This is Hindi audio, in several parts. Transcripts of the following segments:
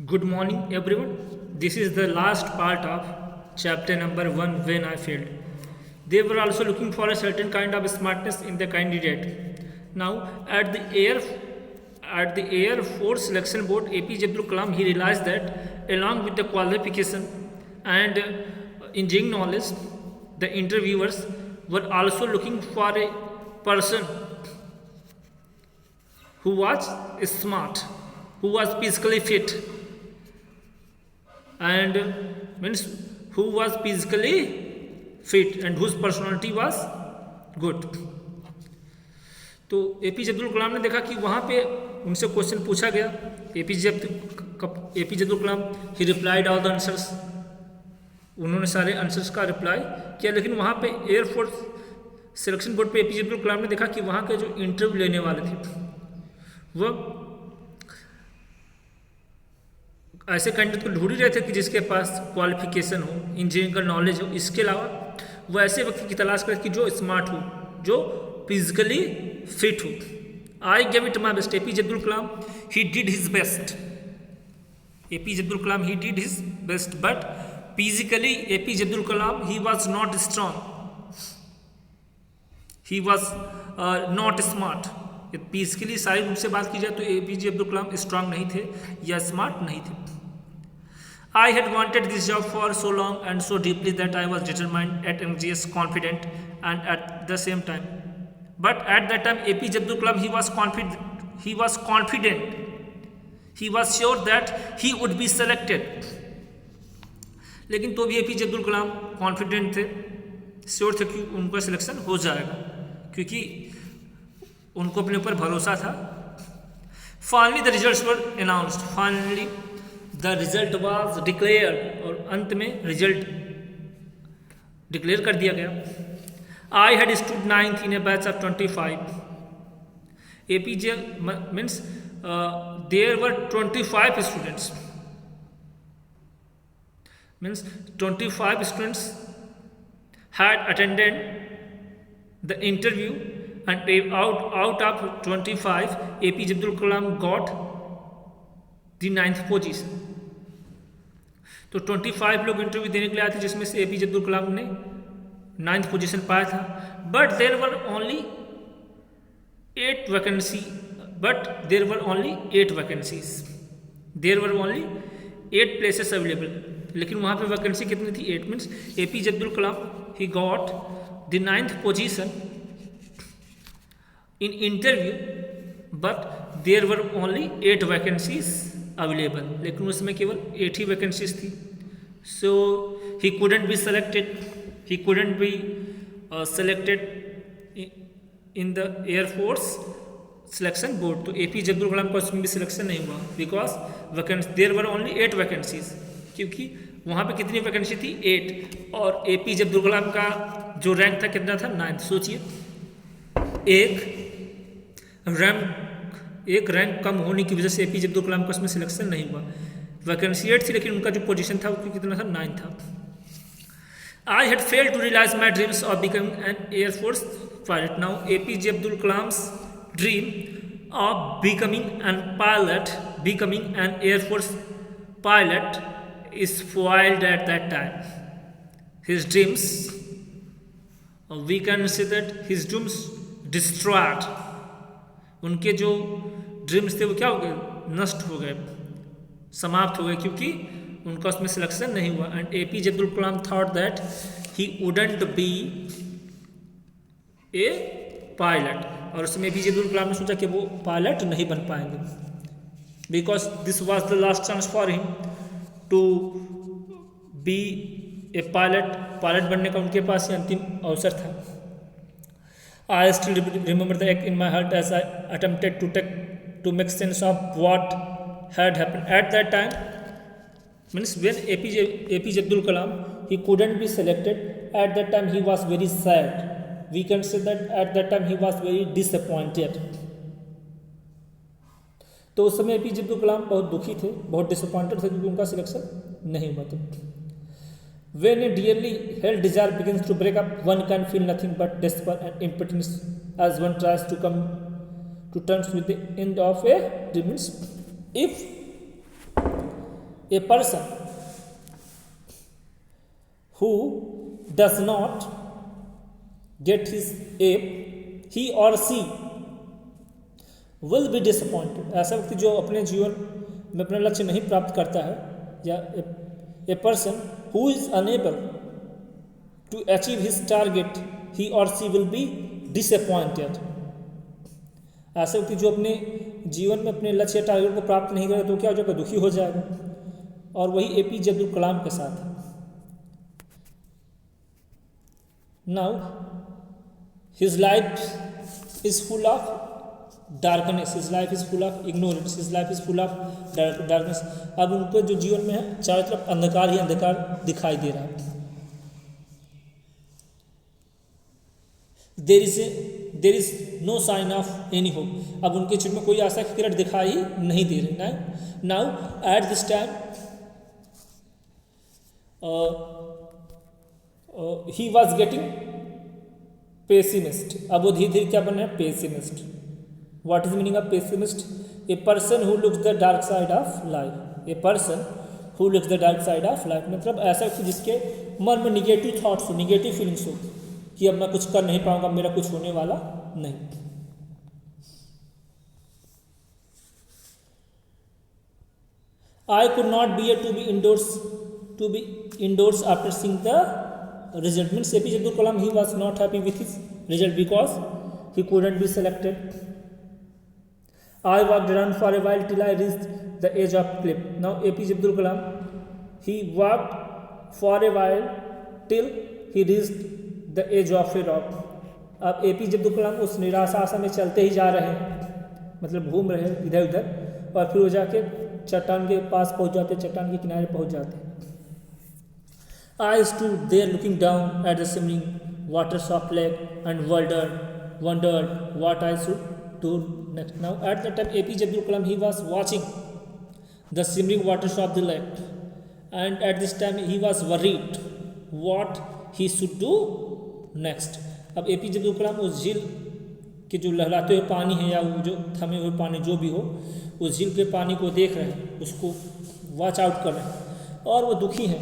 Good morning, everyone. This is the last part of chapter number 1 when I failed. They were also looking for a certain kind of smartness in the candidate. Now, at the Air Force Selection Board, APJ Abdul Kalam, he realized that along with the qualification and engineering knowledge, the interviewers were also looking for a person who was smart, who was physically fit, and means who was physically fit and whose personality was good. तो एपीजे अब्दुल कलाम ने देखा कि वहाँ पे उनसे क्वेश्चन पूछा गया. APJ Abdul Kalam he replied all the answers. उन्होंने सारे आंसर्स का रिप्लाई किया, लेकिन वहाँ पे एयरफोर्स सिलेक्शन बोर्ड पे एपीजे अब्दुल कलाम ने देखा कि वहाँ के जो इंटरव्यू लेने वाले थे वह ऐसे कैंडिडेट को ढूंढ ही रहे थे कि जिसके पास क्वालिफिकेशन हो, इंजीनियरिंग का नॉलेज हो. इसके अलावा वो ऐसे व्यक्ति की तलाश करे कि जो स्मार्ट हो, जो फिजिकली फिट हो. I give it my best. APJ Abdul Kalam he did his best. APJ Abdul Kalam he did his best, but physically APJ Abdul Kalam he was not strong, he was not smart. Physically शारीरिक रूप से बात की जाए तो एपीजे अब्दुल कलाम स्ट्रांग नहीं थे या स्मार्ट नहीं थे. I had wanted this job for so long and so deeply that I was determined, at anxious, confident, and at the same time. But at that time, APJ Abdul Kalam, he was confident. He was sure that he would be selected. लेकिन तो भी एपीजे अब्दुल कलाम कॉन्फिडेंट थे, श्योर थे कि उनका सिलेक्शन हो जाएगा, क्योंकि उनको अपने ऊपर भरोसा था. Finally, the results were announced. Finally, the result was declared. और अंत में रिजल्ट डिक्लेयर कर दिया गया. I had stood 9th in a batch of 25. APJ means there were 25 students. Means 25 students had attended the interview, and out of 25, APJ Abdul Kalam got the 9th position. तो 25 लोग इंटरव्यू देने के लिए आए थे, जिसमें से एपीजे अब्दुल कलाम ने 9th पोजीशन पाया था. But there were only 8 vacancies. There were only 8 places available. लेकिन वहाँ पे वैकेंसी कितनी थी? 8. Means APJ Abdul Kalam he got the 9th position in interview, but there were only 8 vacancies available. लेकिन उसमें केवल 8 ही वैकेंसीज थी. So he couldn't be selected in the air force selection board. तो एपीजे अब्दुल कलाम का उसमें भी सिलेक्शन नहीं हुआ, because there were only 8 vacancies. क्योंकि वहाँ पे कितनी वैकेंसी थी? 8. और एपीजे अब्दुल कलाम का जो रैंक था कितना था? 9th. सोचिए, एक रैंक कम होने की वजह से एपीजे अब्दुल कलाम का उसमें सिलेक्शन नहीं हुआ. वैकेंसी 8 थी, लेकिन उनका जो पोजीशन था वो कितना था? 9 था. I had failed to realise my dreams of becoming an air force pilot. Now APJ Abdul Kalam's dream of becoming an Air Force pilot is foiled at that time. His dreams, we can say that his dreams destroyed. उनके जो ड्रीम्स थे वो क्या हो गए? नष्ट हो गए, समाप्त हो गए, क्योंकि उनका उसमें सिलेक्शन नहीं हुआ. And APJ Abdul Kalam thought that he wouldn't be a pilot. और उसमें एपीजे अब्दुल कलाम ने सोचा कि वो पायलट नहीं बन पाएंगे, because this was the last chance for him to be a pilot. Pilot बनने का उनके पास ही अंतिम अवसर था. I still remember the ache in my heart as I attempted to make sense of what had happened at that time. Means when APJ Abdul Kalam, he couldn't be selected. At that time he was very sad. We can say that at that time he was very disappointed. तो उस समय APJ Abdul Kalam बहुत दुखी थे, बहुत डिसअपॉइंटेड थे, क्योंकि उनका सिलेक्शन नहीं हुआ था. When a dearly held desire begins to break up, one can feel nothing but despair and impotence as one tries to come to terms with the end of a dream. If a person who does not get his aim, he or she will be disappointed. ऐसा व्यक्ति जो अपने जीवन में अपना लक्ष्य नहीं प्राप्त करता है, या a person who is unable to achieve his target, he or she will be disappointed. ऐसा व्यक्ति जो अपने जीवन में अपने लक्ष्य टारगेट को प्राप्त नहीं करे तो क्या हो जाएगा, दुखी हो जाएगा। और वही एपीजे अब्दुल कलाम के साथ है। Now, his life is full of darkness. His life is full of ignorance. His life is full of darkness. अब उनको जो जीवन में है चारों तरफ अंधकार ही अंधकार दिखाई दे रहा है। There is no sign of any hope. अब उनके जीवन में कोई आशा की किरण दिखाई नहीं दे रही। Now, at this time, he was getting pessimist. अब वो धीरे धीरे क्या बन रहा है, pessimist. What is the meaning of pessimist? A person who looks the dark side of life. A person who looks the dark side of life. मतलब ऐसा कि जिसके मन में निगेटिव थॉट्स हो, निगेटिव फीलिंग्स हो कि अब मैं कुछ कर नहीं पाऊंगा, मेरा कुछ होने वाला नहीं। I could not bear to be indoors after seeing the result. Means APJ Abdul Kalam, he was not happy with his result because he couldn't be selected. I walked around for a while till I reached the edge of cliff. Now APJ Abdul Kalam, he walked for a while till he reached the edge of a rock. अब APJ Abdul Kalam उस निराशा में चलते ही जा रहे हैं, मतलब घूम रहे हैं इधर उधर, और फिर वो जाके चट्टान के पास पहुंच जाते, चट्टान के किनारे पहुंच जाते हैं। I stood there looking down at the shimmering waters of lake and wondered what I should do next. Now at the time APJ Abdul Kalam, he was watching the shimmering waters of the lake, and at this time he was worried what he should do next. अब APJ Abdul Kalam उस झील के जो लहराते हुए पानी है या वो जो थमे हुए पानी जो भी हो, उस झील के पानी को देख रहे हैं, उसको वॉच आउट कर रहे हैं, और वो दुखी हैं,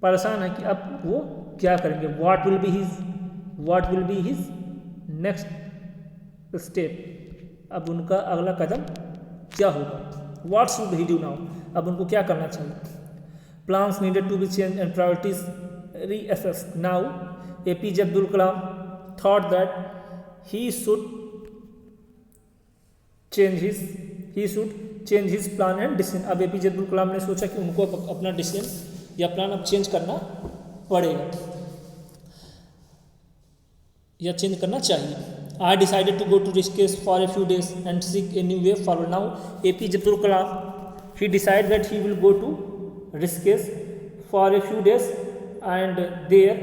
परेशान है कि अब वो क्या करेंगे। What will be his next step, अब उनका अगला कदम क्या होगा। What should he do now, अब उनको क्या करना चाहिए। Plans needed to be change and priorities reassessed. नाउ APJ Abdul Kalam thought that he should change his plan and decision. अब APJ Abdul Kalam ने सोचा कि उनको अपना डिसीजन या प्लान अब चेंज करना पड़ेगा या चेंज करना चाहिए। I decided to go to Rishikesh for a few days and seek a new way forward. Now APJ Abdul Kalam, he decided that he will go to Rishikesh for a few days, and there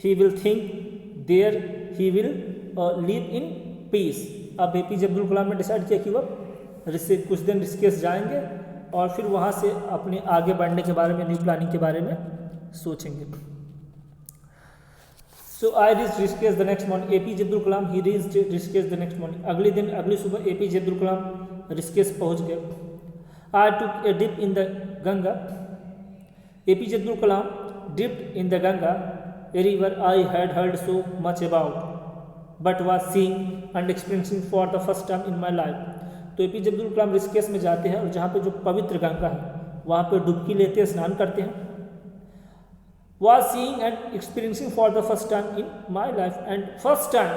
he will think, there he will live in peace. अब APJ Abdul Kalam ने डिसाइड किया कि वह कुछ दिन ऋषिकेश जाएंगे और फिर वहाँ से अपने आगे बढ़ने के बारे में, न्यू प्लानिंग के बारे में सोचेंगे। So I reached Rishikesh the next morning. APJ Abdul Kalam, he reached Rishikesh the next morning. अगली सुबह APJ Abdul Kalam ऋषिकेश पहुँच गए। I took a dip in the Ganga. APJ Abdul Kalam dipped in the Ganga, a river I had heard so much about, but was seeing and experiencing for the first time in my life. तो APJ Abdul Kalam ऋषिकेश में जाते हैं और जहाँ पे जो पवित्र गंगा है वहाँ पे डुबकी लेते हैं, स्नान करते हैं। Was seeing and experiencing for the first time in my life, and first time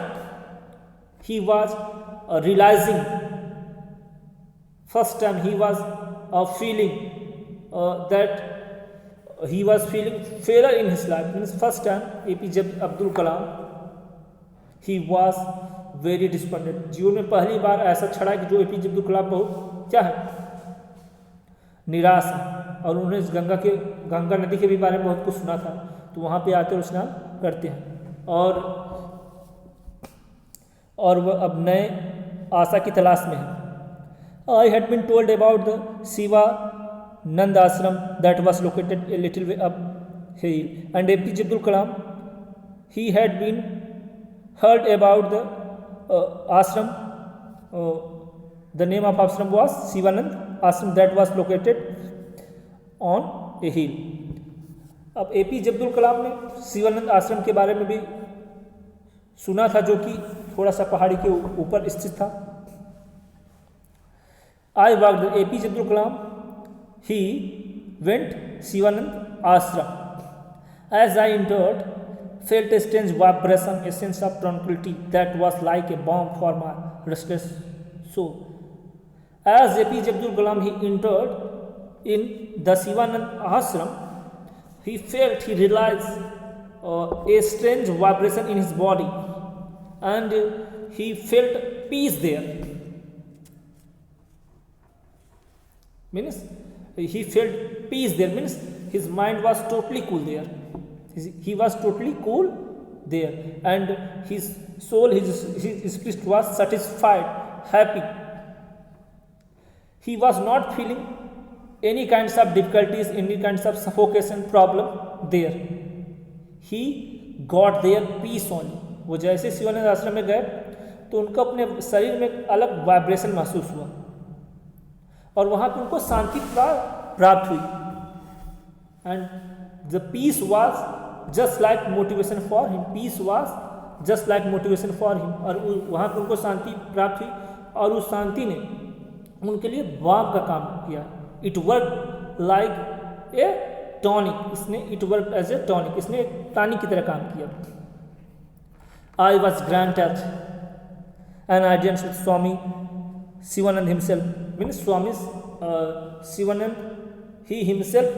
he was realizing, first time he was feeling that he was feeling failure in his life. Means first time APJ Abdul Kalam, he was very disappointed. जीवन में पहली बार ऐसा छड़ा कि जो APJ Abdul Kalam बहुत क्या है, निराश है। और उन्होंने इस गंगा नदी के भी बारे में बहुत कुछ सुना था, तो वहाँ पे आते और स्नान करते हैं, और वह अब नए आशा की तलाश में है। I had been told about the Shivanand ashram that was located a little way up hill, and APJ Abdul Kalam, he had been heard about the ashram. The name of ashram was Shivanand ashram that was located on a hill. अब APJ अब्दुल कलाम ने शिवानंद आश्रम के बारे में भी सुना था, जो कि थोड़ा सा पहाड़ी के ऊपर स्थित था। I walked APJ Abdul Kalam, he went Shivanand आश्रम। As I entered, felt a strange vibration, a sense of tranquility that was like a balm for my restless soul. As APJ Abdul Kalam he entered in the Shivanand Ashram, he realized a strange vibration in his body, and he felt peace there. Means he felt peace there. Means his mind was totally cool there. He was totally cool there, and his soul, his spirit was satisfied, happy. He was not feeling any kinds of difficulties, any kinds of suffocation problem there. He got their peace only. वो जैसे शिवानंद आश्रम में गए तो उनको अपने शरीर में एक अलग वाइब्रेशन महसूस हुआ और वहाँ पर उनको शांति प्राप्त हुई। And the piece was just like motivation for him. Piece was just like motivation for him. और वहाँ पर उनको शांति प्राप्त हुई और उस शांति ने उनके लिए बाम का काम किया। It work like a tonic. इसने it work as a tonic, इसने टॉनिक की तरह काम किया। I was granted an audience with Swami Shivanand himself. Means Swami Shivanand he himself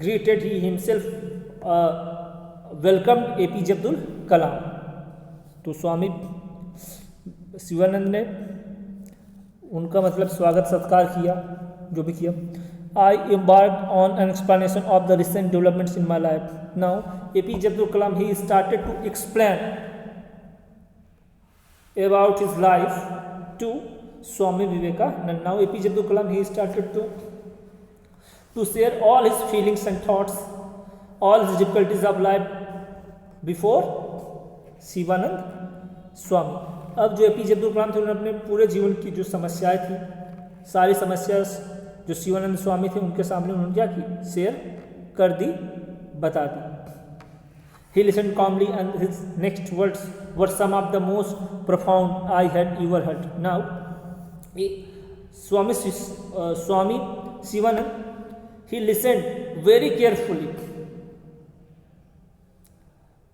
greeted, he himself welcomed APJ Abdul Kalam. तो स्वामी शिवानंद ने उनका मतलब स्वागत सत्कार किया, जो भी किया। आई embarked on an explanation of the recent developments in my life. Now APJ Abdul Kalam he started to explain about his life to Swami Vivekananda. Now APJ Abdul Kalam he started to share all his feelings and thoughts, all his difficulties of life before Shivanand स्वामी। अब जो APJ अब्दुल कलाम थे उन्होंने अपने पूरे जीवन की जो समस्याएं थी, सारी समस्या जो शिवानंद स्वामी थे उनके सामने उन्होंने क्या की, शेयर कर दी, बता दी। He listened calmly and his next words were some of the most profound I had ever heard. Now Swami Shivanand he listened very carefully.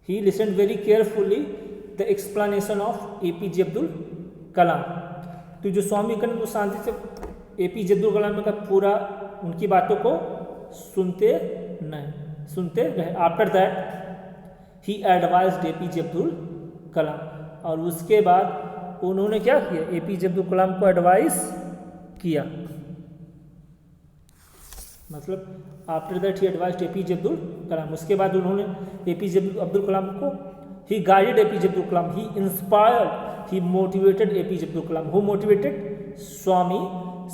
He listened very carefully the explanation of APJ Abdul Kalam. तो जो स्वामी विवेकानंद वो शांति से APJ अब्दुल कलाम का पूरा उनकी बातों को सुनते रहे। After that he advised APJ Abdul Kalam, और उसके बाद उन्होंने क्या किया, APJ अब्दुल कलाम को एडवाइस किया। मतलब after that he advised APJ Abdul Kalam. उसके बाद उन्होंने APJ अब्दुल कलाम को he guided APJ Abdul Kalam, he inspired, he motivated APJ Abdul Kalam. Who motivated? Swami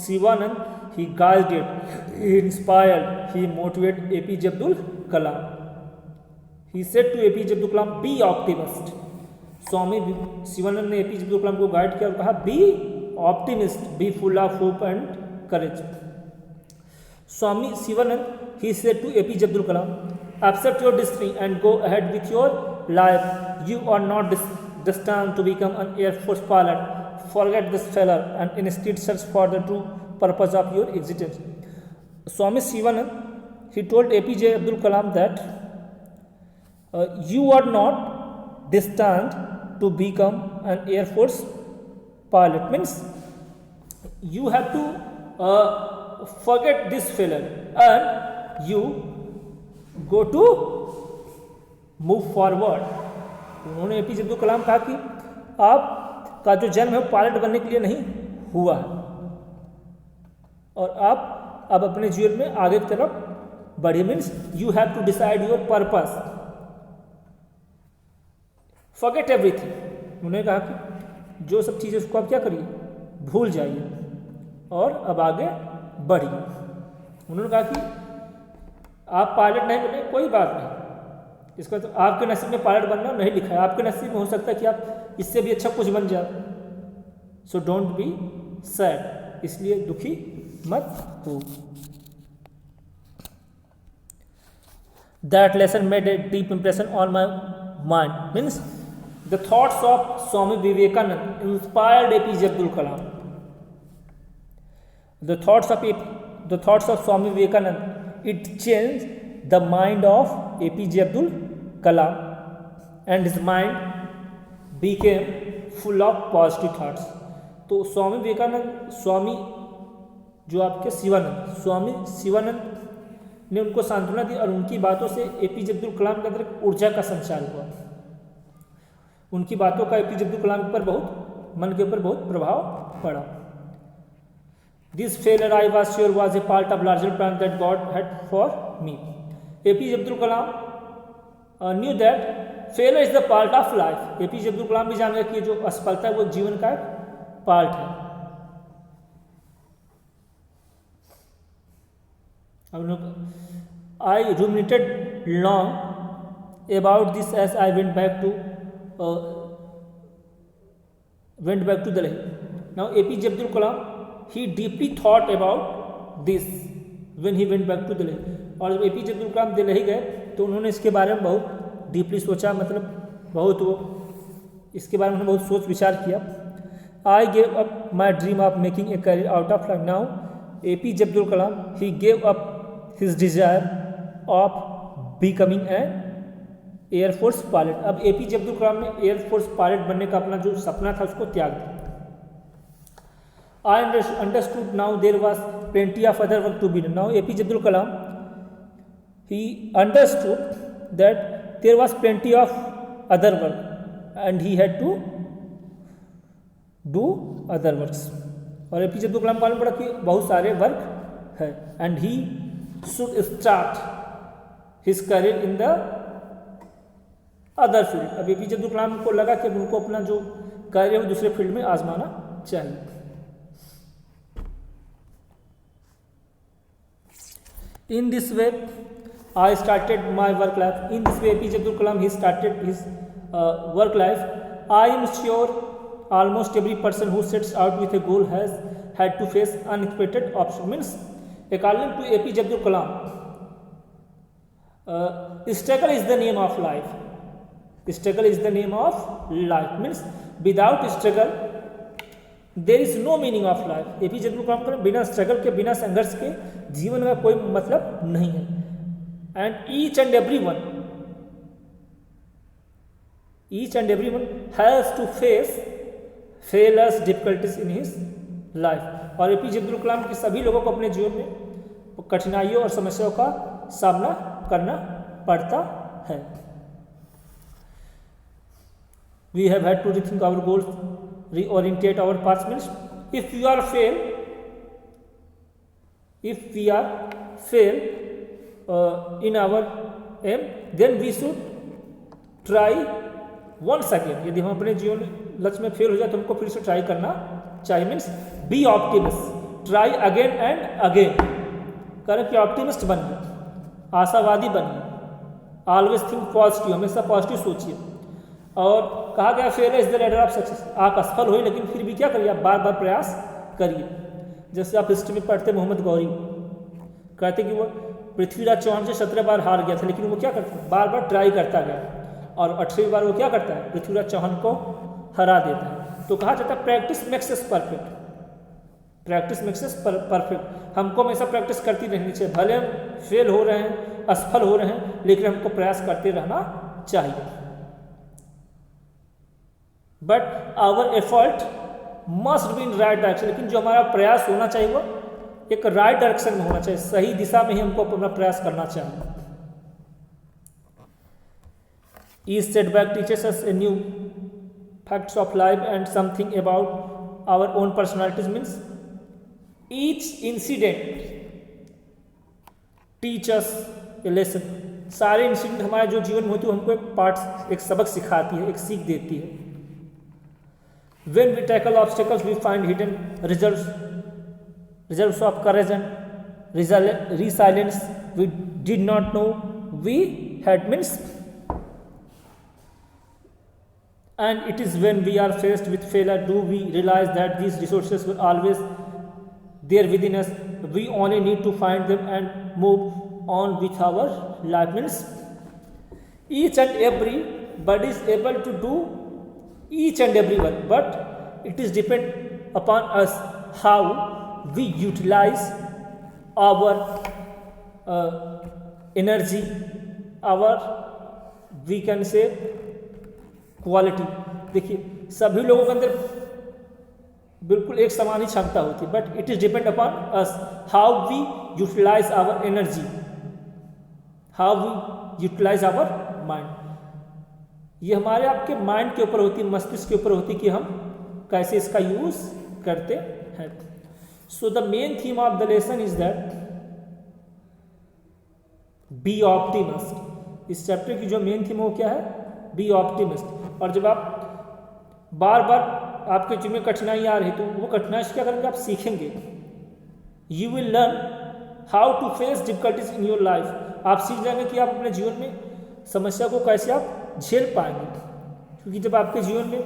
Shivanand. He guided, he inspired, he motivated APJ Abdul Kalam. He said to APJ Abdul Kalam be optimist. Swami Shivanand ने APJ अब्दुल कलाम को गाइड किया और कहा be optimist, be full of hope and courage. Swami Shivanand he said to APJ Abdul Kalam, accept your destiny and go ahead with your life. You are not destined to become an Air Force pilot. Forget this failure and instead search for the true purpose of your existence. Swami Shivanand he told APJ Abdul Kalam that you are not destined to become an Air Force pilot. Means you have to forget this failure and you go to move forward. उन्होंने APJ अब्दुल कलाम कहा कि आपका जो जन्म है वो पायलट बनने के लिए नहीं हुआ है और आप अब अपने जीवन में आगे की तरफ बढ़िए। Means you have to decide your purpose, forget everything. उन्होंने कहा कि जो सब चीज़ें उसको आप क्या करिए, भूल जाइए और अब आगे बढ़िए। उन्होंने कहा कि आप पायलट नहीं बने, कोई बात नहीं, इसका तो आपके नसीब में पायलट बनना नहीं लिखा है, आपके नसीब में हो सकता है कि आप इससे भी अच्छा कुछ बन जाए। सो डोंट बी सैड, इसलिए दुखी मत हो। That lesson made a deep impression on my mind. Means the thoughts of Swami Vivekananda inspired APJ Abdul Kalam. The thoughts of Swami Vivekananda, it changed the mind of APJ Abdul Kalam, and his mind became full of positive thoughts. तो स्वामी विवेकानंद, स्वामी जो आपके स्वामी शिवानंद ने उनको सांत्वना दी और उनकी बातों से एपीजे अब्दुल कलाम के अंदर एक ऊर्जा का संचार हुआ। उनकी बातों का एपीजे अब्दुल कलाम पर मन के ऊपर बहुत प्रभाव पड़ा। This failure I was sure was a part of larger plan that God had for me. APJ Abdul Kalam knew that failure is the part of life. APJ Abdul Kalam भी जान गए कि जो असफलता है वो जीवन का एक पार्ट है। I ruminated long about this as I went back to Delhi. Now APJ Abdul Kalam, he deeply thought about this when he went back to Delhi. और जब APJ अब्दुल कलाम दिल्ली गए तो उन्होंने इसके बारे में बहुत डीपली सोचा, मतलब बहुत वो इसके बारे में उन्होंने बहुत सोच विचार किया। I gave up my dream of making a career out of life. Now APJ Abdul Kalam, he gave up his desire of becoming an air force pilot. अब एपीजे अब्दुल कलाम ने एयर फोर्स पायलट बनने का अपना जो सपना था उसको त्याग दिया। I understood now there was plenty of other work to be done. Now APJ Abdul Kalam, he understood that there was plenty of other work and he had to do other works. और एपीजे अब्दुल कलाम को मालूम पड़ा कि बहुत सारे वर्क है and he should start his career in the other field. अब एपीजे अब्दुल कलाम को लगा कि उनको अपना जो कार्य है दूसरे फील्ड में आजमाना चाहिए। In this way, I started my work life. In this way, APJ Abdul Kalam, he started his work life. I am sure almost every person who sets out with a goal has had to face unexpected obstacles. Means, according to APJ Abdul Kalam, struggle is the name of life. Struggle is the name of life. Means, without struggle, there is no meaning of life. APJ Abdul Kalam का बिना स्ट्रगल के, बिना संघर्ष के जीवन का कोई मतलब नहीं है। And each and every one has to face failures difficulties in his life. और एपीजे अब्दुल कलाम के सभी लोगों को अपने जीवन में कठिनाइयों और समस्याओं का सामना करना पड़ता है। We have had to rethink our goals, reorientate our paths. Means if we are fail in our aim, then we should try once again. यदि हम अपने जीवन लक्ष्य में फेल हो जाए तो हमको फिर से ट्राई करना चाहिए। Means be optimist, try again and again. करें कि ऑप्टिमिस्ट बनिए, आशावादी बनिए, ऑलवेज थिंक पॉजिटिव, हमेशा पॉजिटिव सोचिए। और कहा गया failure is the ladder of success. आप असफल हुए लेकिन फिर भी क्या करिए, आप बार बार प्रयास करिए। जैसे आप हिस्ट्री में पढ़ते मोहम्मद गौरी कहते कि वो पृथ्वीराज चौहान से 17 बार हार गया था, लेकिन वो क्या करता है, बार बार ट्राई करता गया और 18वीं बार वो क्या करता है, पृथ्वीराज चौहान को हरा देता है। तो कहा जाता है practice makes us perfect. Practice makes us perfect. हमको हमेशा प्रैक्टिस करती रहनी चाहिए। भले हम फेल हो रहे हैं, असफल हो रहे हैं, लेकिन हमको प्रयास करते रहना चाहिए। But our effort must be in right direction. लेकिन जो हमारा प्रयास होना चाहिए वो एक राइट डायरेक्शन में होना चाहिए, सही दिशा में ही हमको अपना प्रयास करना चाहिए। Each setback teaches us a new facts of life and something about our own personalities. Means each incident teaches a lesson. सारे इंसिडेंट हमारे जो जीवन में होती है हमको एक पार्ट, एक सबक सिखाती है, एक सीख देती है। When we tackle obstacles, we find hidden reserves of courage and resilience we did not know we had. Means, and it is when we are faced with failure do we realize that these resources were always there within us. We only need to find them and move on with our life. Means each and everybody is able to do each and every work, but it is depend upon us how we utilize our energy, our we can say quality. देखिए सभी लोगों के अंदर बिल्कुल एक समान ही क्षमता होती है, but it is depend upon us how we utilise our energy, how we utilise our mind. ये हमारे आपके माइंड के ऊपर होती है, मस्तिष्क के ऊपर होती है कि हम कैसे इसका यूज करते हैं. So the main theme of the lesson is that be optimist. इस चैप्टर की जो मेन थीम है वो क्या है? Be optimist. और जब आप बार बार आपके जीवन में कठिनाई आ रही तो वो कठिनाई से क्या करेंगे? आप सीखेंगे. You will learn how to face difficulties in your life. आप सीख जाएंगे कि आप अपने जीवन में समस्या को कैसे आप झेल पाएंगे. क्योंकि जब आपके जीवन में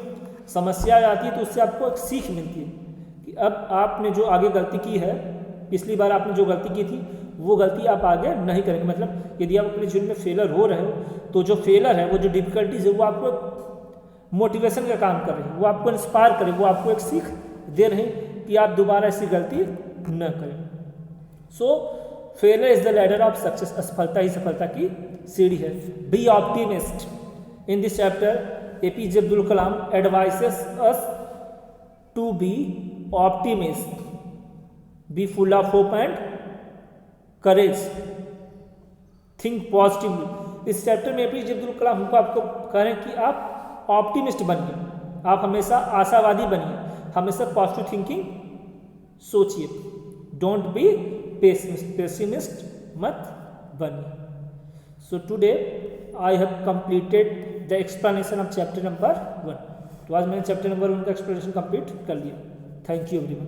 समस्या आती है तो उससे आपको एक सीख मिलती है कि अब आपने जो आगे गलती की है, पिछली बार आपने जो गलती की थी वो गलती आप आगे नहीं करेंगे. मतलब यदि आप अपने जीवन में फेलर हो रहे हो तो जो फेलर है, वो जो डिफिकल्टीज है, वो आपको मोटिवेशन का काम कर रहे हैं, वो आपको इंस्पायर करे, वो आपको एक सीख दे रहे हैं कि आप दोबारा ऐसी गलती न करें. So failure is the ladder of success. असफलता ही सफलता की सीढ़ी है. Be optimist. In this chapter APJ Abdul Kalam advises us to be optimist, be full of hope and courage, think positively. इस चैप्टर में एपीजे अब्दुल कलाम हमको आपको कह रहे हैं कि आप ऑप्टिमिस्ट बनिए, आप हमेशा आशावादी बनिए, हमेशा पॉजिटिव थिंकिंग सोचिए. डोंट बी पेसिमिस्ट मत बनिए. So today I have completed the explanation of chapter number 1. तो आज मैंने चैप्टर नंबर 1 का एक्सप्लेनेशन कंप्लीट कर लिया. Thank you everyone.